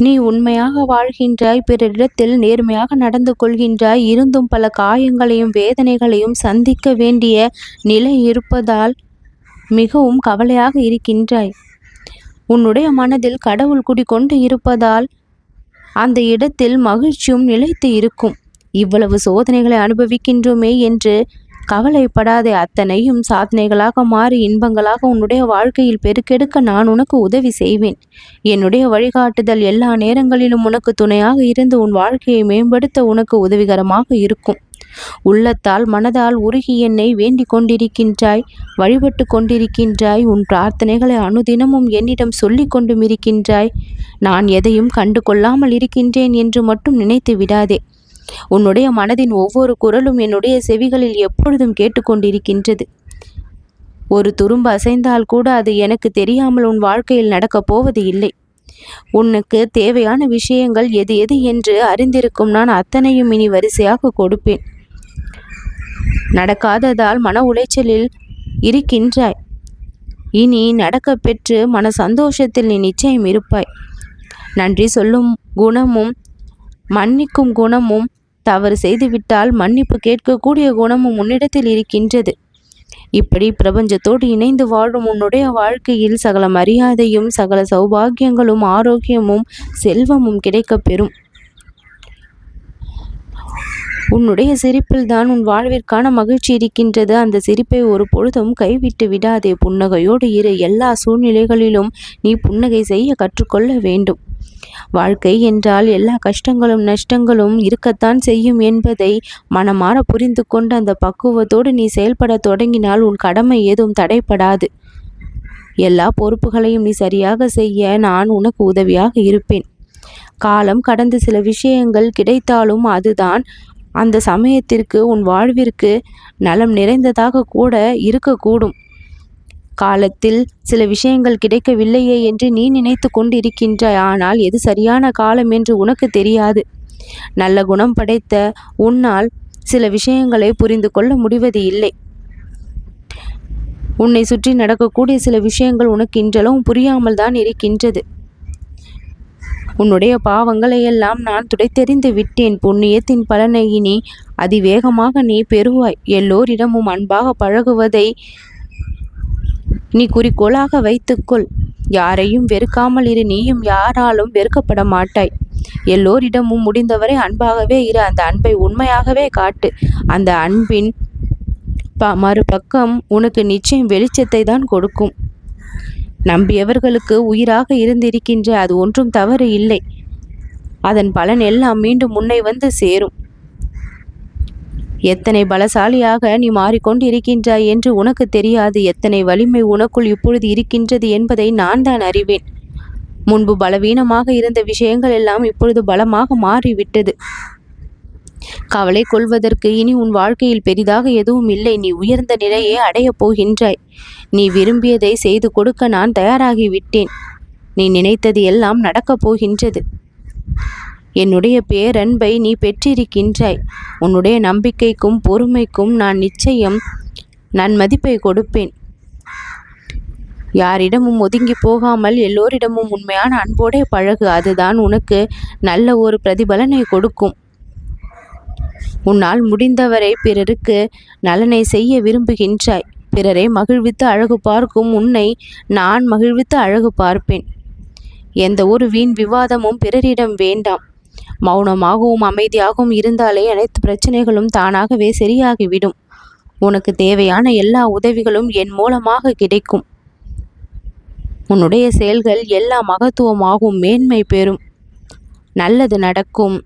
நீ உண்மையாக வாழ்கின்றாய், பிறரிடத்தில் நேர்மையாக நடந்து கொள்கின்றாய். இருந்தும் பல காயங்களையும் வேதனைகளையும் சந்திக்க வேண்டிய நிலை இருப்பதால் மிகவும் கவலையாக இருக்கின்றாய். உன்னுடைய மனதில் கடவுள் குடிகொண்டு இருப்பதால் அந்த இடத்தில் மகிழ்ச்சியும் நிலைத்து இருக்கும். இவ்வளவு சோதனைகளை அனுபவிக்கின்றோமே என்று கவலைப்படாதே. அத்தனையும் சாதனைகளாக மாறி இன்பங்களாக உன்னுடைய வாழ்க்கையில் பெருக்கெடுக்க நான் உனக்கு உதவி செய்வேன். என்னுடைய வழிகாட்டுதல் எல்லா நேரங்களிலும் உனக்கு துணையாக இருந்து உன் வாழ்க்கையை மேம்படுத்த உனக்கு உதவிகரமாக இருக்கும். உள்ளத்தால் மனதால் உருகி என்னை வேண்டிக் கொண்டிருக்கின்றாய், வழிபட்டு கொண்டிருக்கின்றாய். உன் பிரார்த்தனைகளை அனுதினமும் என்னிடம் சொல்லி கொண்டும் இருக்கின்றாய். நான் எதையும் கண்டு கொள்ளாமல் இருக்கின்றேன் என்று மட்டும் நினைத்து விடாதே. உன்னுடைய மனதின் ஒவ்வொரு குரலும் என்னுடைய செவிகளில் எப்பொழுதும் கேட்டுக்கொண்டிருக்கின்றது. ஒரு துரும்பு அசைந்தால் கூட அது எனக்கு தெரியாமல் உன் வாழ்க்கையில் நடக்கப் போவது இல்லை. உனக்கு தேவையான விஷயங்கள் எது எது என்று அறிந்திருக்கும் நான் அத்தனையும் இனி வரிசையாக கொடுப்பேன். நடக்காததால் மன உளைச்சலில் இருக்கின்றாய். இனி நடக்க பெற்று மன சந்தோஷத்தில் நீ நிச்சயம் இருப்பாய். நன்றி சொல்லும் குணமும் மன்னிக்கும் குணமும், தவறு செய்துவிட்டால் மன்னிப்பு கேட்கக்கூடிய குணமும் உன்னிடத்தில் இருக்கின்றது. இப்படி பிரபஞ்சத்தோடு இணைந்து வாழும் உன்னுடைய வாழ்க்கையில் சகல மரியாதையும் சகல சௌபாகியங்களும் ஆரோக்கியமும் செல்வமும் கிடைக்கப் பெறும். உன்னுடைய சிரிப்பில் தான் உன் வாழ்விற்கான மகிழ்ச்சி இருக்கின்றது. அந்த சிரிப்பை ஒரு பொழுதும் கைவிட்டு விடாதே. புன்னகையோடு இரு. எல்லா சூழ்நிலைகளிலும் நீ புன்னகை செய்ய கற்றுக்கொள்ள வேண்டும். வாழ்க்கை என்றால் எல்லா கஷ்டங்களும் நஷ்டங்களும் இருக்கத்தான் செய்யும் என்பதை மனமாற புரிந்து கொண்டு அந்த பக்குவத்தோடு நீ செயல்பட தொடங்கினால் உன் கடமை ஏதும் தடைப்படாது. எல்லா பொறுப்புகளையும் நீ சரியாக செய்ய நான் உனக்கு உதவியாக இருப்பேன். காலம் கடந்து சில விஷயங்கள் கிடைத்தாலும் அதுதான் அந்த சமயத்திற்கு உன் வாழ்விற்கு நலம் நிறைந்ததாக கூட இருக்கக்கூடும். காலத்தில் சில விஷயங்கள் கிடைக்கவில்லையே என்று நீ நினைத்து கொண்டிருக்கின்றாய். ஆனால் எது சரியான காலம் என்று உனக்கு தெரியாது. நல்ல குணம் படைத்த உன்னால் சில விஷயங்களை புரிந்து கொள்ள முடிவது இல்லை. உன்னை சுற்றி நடக்கக்கூடிய சில விஷயங்கள் உனக்கு இன்றளவும் புரியாமல் தான் இருக்கின்றது. உன்னுடைய பாவங்களை எல்லாம் நான் துடைத்தெறிந்து விட்டேன். புண்ணியத்தின் பலனை இனி அதிவேகமாக நீ பெறுவாய். எல்லோரிடமும் அன்பாக பழகுவதை நீ குறிக்கோளாக வைத்துக்கொள். யாரையும் வெறுக்காமல் இரு. நீயும் யாராலும் வெறுக்கப்பட மாட்டாய். எல்லோரிடமும் முடிந்தவரை அன்பாகவே இரு. அந்த அன்பை உண்மையாகவே காட்டு. அந்த அன்பின் மறுபக்கம் உனக்கு நிச்சயம் வெளிச்சத்தை தான் கொடுக்கும். நம்பியவர்களுக்கு உயிராக இருந்திருக்கின்ற அது ஒன்றும் தவறு இல்லை. அதன் பலன் எல்லாம் மீண்டும் முன்னை வந்து சேரும். எத்தனை பலசாலியாக நீ மாறிக்கொண்டு இருக்கின்றாய் என்று உனக்கு தெரியாது. எத்தனை வலிமை உனக்குள் இப்பொழுது இருக்கின்றது என்பதை நான் தான் அறிவேன். முன்பு பலவீனமாக இருந்த விஷயங்கள் எல்லாம் இப்பொழுது பலமாக மாறிவிட்டது. கவலை கொள்வதற்கு இனி உன் வாழ்க்கையில் பெரிதாக எதுவும் இல்லை. நீ உயர்ந்த நிலையை அடையப் போகின்றாய். நீ விரும்பியதை செய்து கொடுக்க நான் தயாராகிவிட்டேன். நீ நினைத்தது எல்லாம் நடக்கப் போகின்றது. என்னுடைய பேரன்பை நீ பெற்றிருக்கின்றாய். உன்னுடைய நம்பிக்கைக்கும் பொறுமைக்கும் நான் நிச்சயம் நன்மதிப்பை கொடுப்பேன். யாரிடமும் ஒதுங்கி போகாமல் எல்லோரிடமும் உண்மையான அன்போடே பழகு. அதுதான் உனக்கு நல்ல ஒரு பிரதிபலனை கொடுக்கும். உன்னால் முடிந்தவரை பிறருக்கு நலனை செய்ய விரும்புகின்றாய். பிறரை மகிழ்வித்து அழகு பார்க்கும் உன்னை நான் மகிழ்வித்து அழகு பார்ப்பேன். எந்த ஒரு வீண் விவாதமும் பிறரிடம் வேண்டாம். மௌனமாகவும் அமைதியாகவும் இருந்தாலே அனைத்து பிரச்சனைகளும் தானாகவே சரியாகிவிடும். உனக்கு தேவையான எல்லா உதவிகளும் என் மூலமாக கிடைக்கும். உன்னுடைய செயல்கள் எல்லா மகத்துவமாகும், மேன்மை பெறும், நல்லது நடக்கும்.